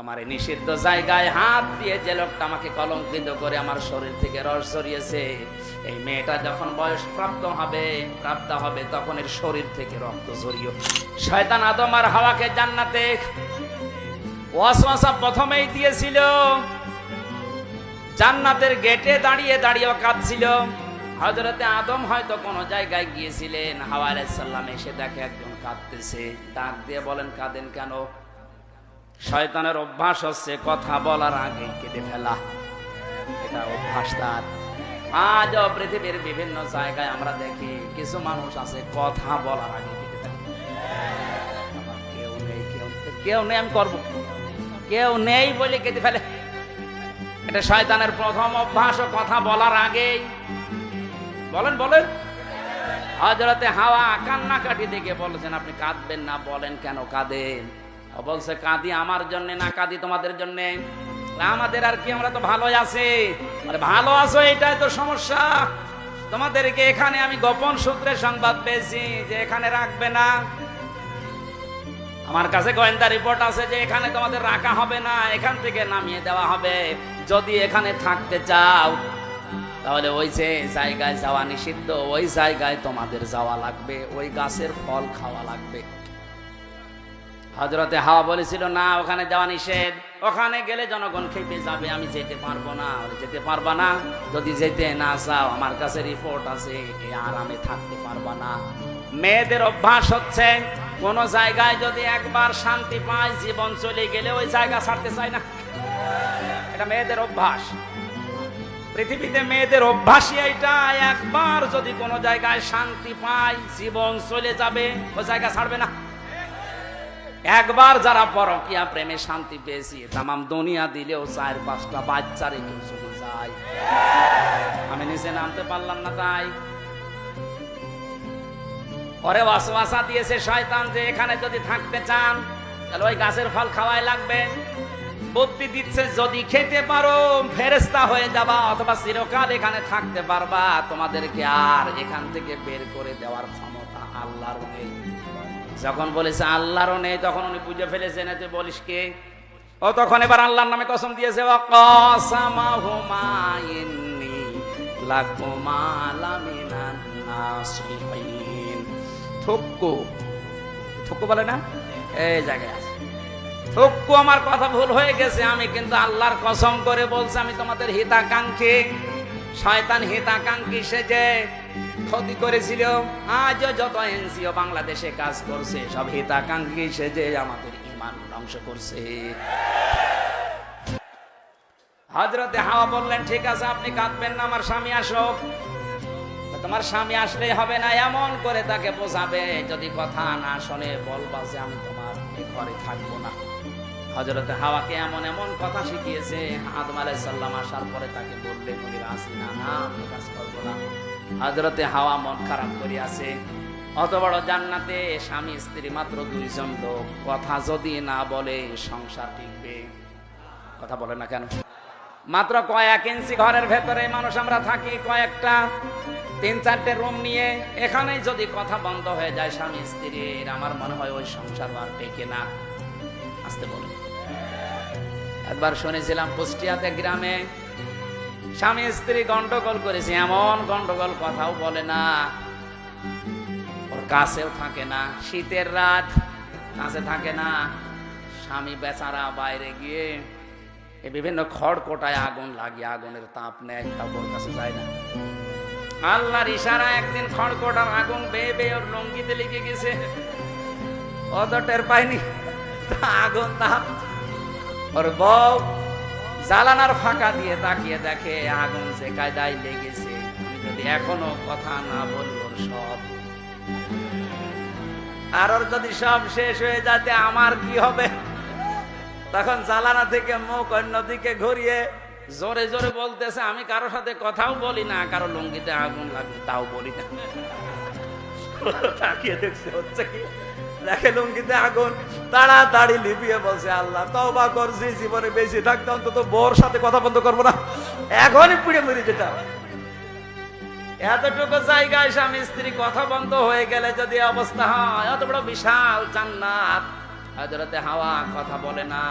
তোমার এই নিষিদ্ধ জায়গায় হাত দিয়ে যে লোকটা আমাকে কলঙ্কিত করে আমার শরীর থেকে রস ঝরিয়েছে, এই মেয়েটা যখন বয়স প্রাপ্ত হবে তখন এর শরীর থেকে রক্ত ঝরিও। শয়তান আদম আর হাওয়াকে জান্নাতে ওয়াসওয়াসা প্রথমেই দিয়েছিল, জান্নাতের গেটে দাঁড়িয়ে দাঁড়িয়ে কাঁদছিল। হযরতে আদম হয়তো কোনো জায়গায় গিয়েছিলেন, হাওয়া আলাইহিস সালাম এসে দেখে একজন কাঁদতেছে, ডাক দিয়ে বলেন কাঁদেন কেন? শয়তানের অভ্যাস হচ্ছে কথা বলার আগেই কেঁদে ফেলা, এটা অভ্যাস তার। আজও পৃথিবীর বিভিন্ন জায়গায় আমরা দেখি কিছু মানুষ আছে কথা বলার আগে কেঁদে ফেলে। কেউ নেই আমি করবো, কেউ নেই বলে কেঁদে ফেলে। এটা শয়তানের প্রথম অভ্যাস, কথা বলার আগেই। বলেন হযরতে হাওয়া কান্নাকাটি দেখে বলেছেন আপনি কাঁদবেন না, বলেন কেন কাঁদেন? বলছে কাঁদি আমার জন্য না, কাঁদি তোমাদের জন্য। আমাদের আর কি, আমরা তো ভালোই আছি। আরে ভালো আছো এটাই তো সমস্যা। তোমাদেরকে এখানে আমি গোপন সূত্রে সংবাদ পেয়েছি যে এখানে রাখবে না। আমার কাছে গোয়েন্দা রিপোর্ট আছে যে এখানে তোমাদের রাখা হবে না, এখান থেকে নামিয়ে দেওয়া হবে। যদি এখানে থাকতে চাও তাহলে ওই যে জায়গায় যাওয়া নিষিদ্ধ, ওই জায়গায় তোমাদের যাওয়া লাগবে, ওই গাছের ফল খাওয়া লাগবে। হযরতে হাওয়া বলেছিল না, ওখানে যাওয়া নিষেধ, ওখানে গেলে জনগণ খেপে যাবে, আমি যেতে পারবো না। যেতে পারবা না? যদি যেতে না চাও আমার কাছে রিপোর্ট আছে, এই আরামে থাকতে পারবা না। মেয়েদের অভ্যাস হচ্ছে কোন জায়গায় যদি একবার শান্তি পায়, জীবন চলে গেলে ওই জায়গা ছাড়তে চায় না। এটা মেয়েদের অভ্যাস, পৃথিবীতে মেয়েদের অভ্যাসই এটা। একবার যদি কোনো জায়গায় শান্তি পায়, জীবন চলে যাবে, ওই জায়গা ছাড়বে না। একবার যারা পরকীয়া প্রেমে শান্তি পেয়েছি, তামাম দুনিয়া দিলেও 4-5টা বাচ্চা রেখে চলে যায়। আমি নিচে নামতে পারলাম না, তাই পরে ওয়াসওয়াসা দিয়েছে শয়তান যে এখানে যদি থাকতে চান তাহলে ওই গাছের ফল খাওয়াই লাগবে। বুদ্ধি দিচ্ছে যদি খেতে পারো ফেরেশতা হয়ে যাবা, অথবা চিরকাল এখানে থাকতে পারবা, তোমাদেরকে আর এখান থেকে বের করে দেওয়ার ক্ষমতা আল্লাহর নেই। যখন বলেছে আল্লাহরও নেই, তখন উনি বুঝে ফেলেছেন তুই বলিস কে। ও তখন এবার আল্লাহর নামে কসম দিয়েছে, ওয়াকাসামাহুমা ইন্নী লাকুমা লামিনান নাসিহিন। থুক্কু বলে না, এই জায়গায় আছে থুক্কু, আমার কথা ভুল হয়ে গেছে, আমি কিন্তু আল্লাহর কসম করে বলছি আমি তোমাদের হিতাকাঙ্ক্ষী। শয়তান হিতাকাঙ্ক্ষী সেজে ক্ষতি করেছিল। আজও যত এনজিও বাংলাদেশে কাজ করছে সব হিতাকাঙ্ক্ষী সেজে আমাদের ঈমান ধ্বংস করছে। হযরতে হাওয়া বললেন ঠিক আছে আপনি কাঁদবেন না, আমার স্বামী আসুক। তোমার স্বামী আসলেই হবে না, এমন করে তাকে বোঝাবে, যদি কথা না শোনে বলবা যে আমি তোমার এই ঘরে থাকবো না। হযরতে হাওয়াকে এমন এমন কথা শিখিয়েছে, আদম আলাইহিস সালাম আসার পরে তাকে বললেন উনি রাজি না, আমি কাজ করবো না। হযরতে হাওয়া মন খারাপ করে আছে। অত বড় জান্নাতে স্বামী স্ত্রী মাত্র 2 জন লোক, কথা যদি না বলে সংসার টিকবে? কথা বলে না কেন? মাত্র কয়েক ইঞ্চি ঘরের ভেতরে মানুষ আমরা থাকি, কয়েকটা 3-4টে রুম নিয়ে। এখানেই যদি কথা বন্ধ হয়ে যায় স্বামী স্ত্রীর, আমার মনে হয় ওই সংসার আর টেকে না। আসতে বলে একবার শুনেছিলাম কুষ্টিয়াতে গ্রামে স্বামী স্ত্রী গন্ডগোল করেছে, এমন গন্ডগোল কথাও বলে না, ওর কাছেও থাকে না। শীতের রাত, কাছে থাকে না। স্বামী বেচারা বাইরে গিয়ে বিভিন্ন খড়কোটায় আগুন লাগিয়ে আগুনের তাপ নেয়, তা ওর কাছে যায় না। আল্লাহর ইশারা একদিন খড়কোটার আগুন বেয়ে বেয়ে ওর লঙ্গিতে লেগে গেছে, ও তো টের পায়নি। আগুন তাপ, ওর বউ জ্বালানার ফাঁকা দিয়ে তাকিয়ে দেখে আগুন যে কায়দায় লেগেছে, আমি যদি এখনো কথা না বলি ওর সব, আর ওর যদি সব শেষ হয়ে যাতে আমার কি হবে? তখন জ্বালানা থেকে মুখ অন্যদিকে ঘুরিয়ে জোরে জোরে বলতেছে আমি কারোর সাথে কথাও বলি না, কারো লুঙ্গিতে আগুন লাগবে তাও বলি না। তাকিয়ে দেখছে হচ্ছে কি, দেখে লুঙ্গিতে আগুন, তাড়াতাড়ি লিপিয়ে বলছে আল্লাহ তওবা করছি, জীবনে বেশি থাকতে অন্তত বউর সাথে কথা বন্ধ করবো না, এখনই পুড়ে মরে যেটা। এতটুকু জায়গায় স্বামী স্ত্রী কথা বন্ধ হয়ে গেলে যদি অবস্থা হয়, এত বড় বিশাল জান্নাত। হযরতে হাওয়া কথা বলে না,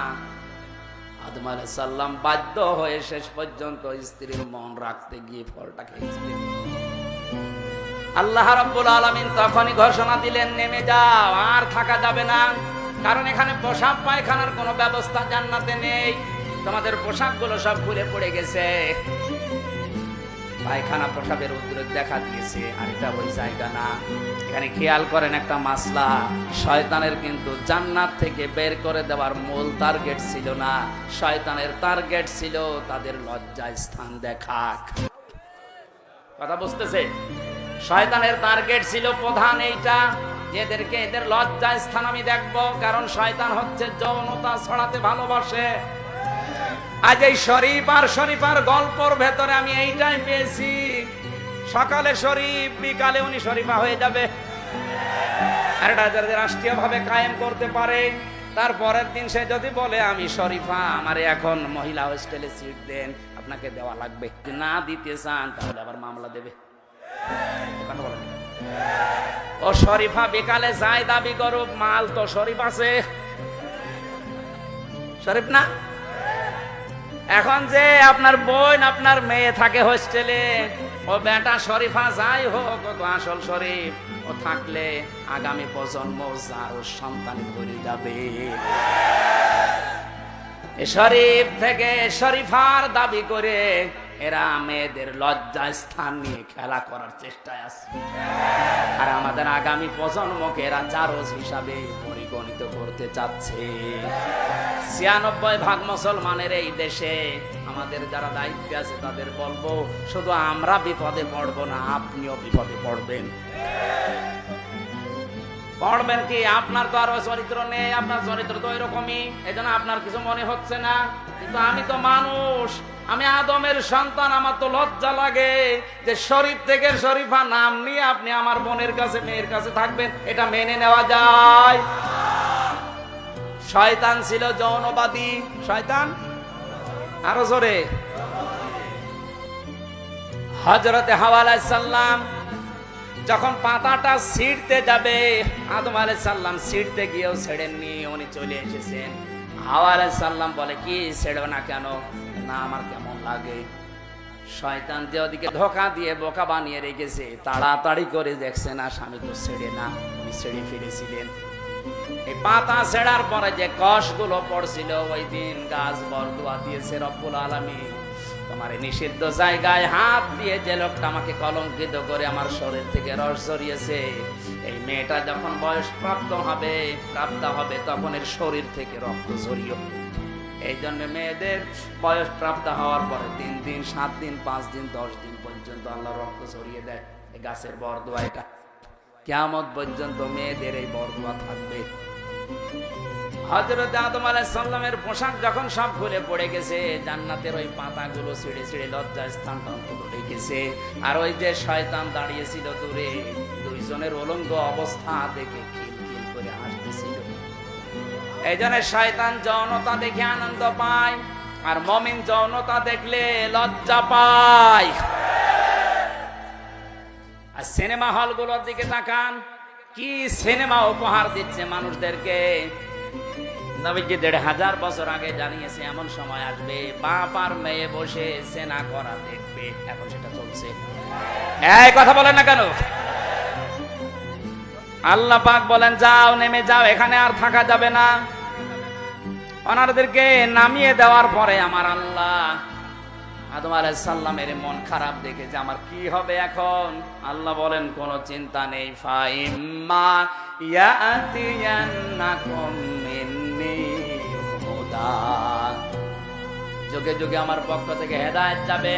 আদম আলাইহিস সালাম বাধ্য হয়ে শেষ পর্যন্ত স্ত্রীর মন রাখতে গিয়ে ফলটা খেয়েছিলেন। আল্লাহ রাব্বুল আলামিন তখনই ঘোষণা দিলেন, নেমে যাও, আর থাকা যাবে না, কারণ এখানে পোশাক পায়খানার কোনো ব্যবস্থা জান্নাতে নেই। তোমাদের পোশাকগুলো সব খুলে পড়ে গেছে, পায়খানা প্রসাবের উদ্রেক দেখা দিয়েছে, আর এটা ওই জায়গা না। এখানে খেয়াল করেন একটা মাসলা, শয়তানের কিন্তু জান্নাত থেকে বের করে দেওয়ার মূল টার্গেট ছিল না, শয়তানের টার্গেট ছিল তাদের লজ্জা স্থান দেখাক। কথা বুঝতেছে? শয়তানের টার্গেট ছিল প্রধান এইটা, এদেরকে এদের লজ্জা স্থান আমি দেখবো, কারণ শয়তান হচ্ছে যৌনতা ছড়াতে ভালোবাসে। আজ এই শরীফ আর শরীফার গল্পর ভেতরে আমি এইটাই পেয়েছি, সকালে শরীফ, বিকালে উনি শরীফা হয়ে যাবে। আর এটা যদি রাষ্ট্রীয় ভাবে কায়েম করতে পারে, তারপরের দিন সে যদি বলে আমি শরীফা, আমারে এখন মহিলা হোস্টেলে সিট দেন, আপনাকে দেওয়া লাগবে, না দিতে চান তাহলে আবার মামলা দেবে। ও শরীফা বিকালে যাই দাবি করুক, মাল তো শরীফ আছে, শরীফ না। এখন যে আপনার বোন আপনার মেয়ে থাকে হোস্টেলে, ও বেটা শরীফা যাই হোক, ও তো আসল শরীফ, ও থাকলে আগামী প্রজন্ম যার সন্তান ভরে যাবে। শরীফ থেকে শরীফার দাবি করে এরা মেয়েদের লজ্জা স্থান নিয়ে খেলা করার চেষ্টায় আছে, আর আমাদের আগামী প্রজন্মকে এরা জারজ হিসাবে পরিগণিত করতে চাচ্ছে। ৯৬% মুসলমানের এই দেশে আমাদের যারা দায়িত্বে আছে তাদের বলবো, শুধু আমরা বিপদে পড়বো না, আপনিও বিপদে পড়বেন। পড়বেন কি? আপনার তো আরো চরিত্র নেই, আপনার চরিত্র তো এরকমই, এই জন্য আপনার কিছু মনে হচ্ছে না, কিন্তু আমি তো মানুষ, আমি আদমের সন্তান, আমার তো লজ্জা লাগে যে শরীফ থেকে শরীফা নাম নিয়ে আপনি আমার বোনের কাছে মেয়ের কাছে থাকবেন, এটা মেনে নেওয়া যায়? শয়তান ছিল যৌনবাদী, শয়তান আরো জোরে। হযরতে হাওয়া আলাইহিস সালাম যখন পাতাটা ছিঁড়তে যাবে, আদম আলাইহিস সালাম ছিঁড়তে গিয়েও ছেড়েননি, উনি চলে এসেছেন। হাওয়া আলাইহিস সালাম বলে, কি ছেড়ো না কেন? না, আমার কেমন লাগে। শয়তান যে ওদিকে ধোঁকা দিয়ে বোকা বানিয়ে রেখেছে, তাড়াতাড়ি করে দেখছে না স্বামী তো ছেড়ে না, উনি ছেড়ে ফিরেছিলেন। এই পাতা ছেড়ার পরে যে কষগুলো পড়ছিল, ওই দিন গাছ বরদুয়া দিয়েছে রব্বুল আলামিন, তোমার নিষিদ্ধ জায়গায় হাত দিয়ে যে লোকটা আমাকে কলঙ্কিত করে আমার শরীর থেকে রস ঝরিয়েছে, এই মেয়েটা যখন বয়স প্রাপ্ত হবে তখন এর শরীর থেকে রক্ত ঝরিও। এই জন্য মেয়েদের বয়স প্রাপ্ত হওয়ার পরে 3 দিন, 7 দিন, 5 দিন, 10 দিন পর্যন্ত আল্লাহ রক্ত ঝরিয়ে দেয়। এই গাছের বরদুয়া, এটা কিয়ামত পর্যন্ত মেয়েদের এই বরদুয়া থাকবে। হযরত আদম আলাইহিস সালামের পোশাক যখন সব খুলে পড়ে গেছে, জান্নাতের ওই পাতাগুলো ছিঁড়ে ছিঁড়ে লজ্জা স্থানটা অন্তত রেখেছে, আর ওই যে শয়তান দাঁড়িয়েছিল দূরে, দুইজনের উলঙ্গ অবস্থা দেখে খিলখিল করে হাসতেছিল। এই জন্য শয়তান যৌনতা দেখে আনন্দ পায়, আর মুমিন যৌনতা দেখলে লজ্জা পায়। আর সিনেমা হলগুলোর দিকে তাকান, কি সিনেমা উপহার দিচ্ছে মানুষদেরকে। নবীজি ১৫০০ বছর আগে জানিয়েছে এমন সময় আসবে বাপ আর মেয়ে বসে সিনেমা করা দেখবে, এখন সেটা চলছে। এই কথা বলেন না কেন? আল্লাহ পাক বলেন, যাও, নেমে যাও, এখানে আর থাকা যাবে না। ওনাদেরকে নামিয়ে দেওয়ার পরে আমার আল্লাহ আদম আলাইহিস সালামের মন খারাপ দেখে যে আমার কি হবে এখন, আল্লাহ বলেন কোনো চিন্তা নেই, ফাইম্মা ইয়াতিয়ান্নাকুম মিন্নি হুদা, যুগে যুগে আমার পক্ষ থেকে হেদায়েত যাবে,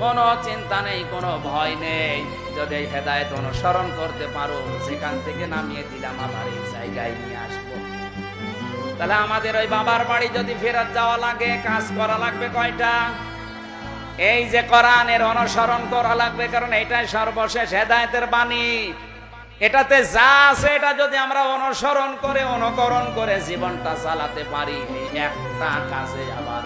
কোনো চিন্তা নেই, কোনো ভয় নেই। যদি এই হেদায়েত অনুসরণ করতে পারো, সেখান থেকে নামিয়ে দিলাম আবার এই জায়গায় নিয়ে আসবো। তাহলে আমাদের ওই বাবার বাড়ি যদি ফেরত যাওয়া লাগে, কাজ করা লাগবে কয়টা? এই যে কোরআনের অনুসরণ করা লাগবে, কারণ এটাই সর্বশেষ হেদায়েতের বাণী। এটাতে যা আছে এটা যদি আমরা অনুসরণ করে অনুকরণ করে জীবনটা চালাতে পারি, এই একটা কাজে আবার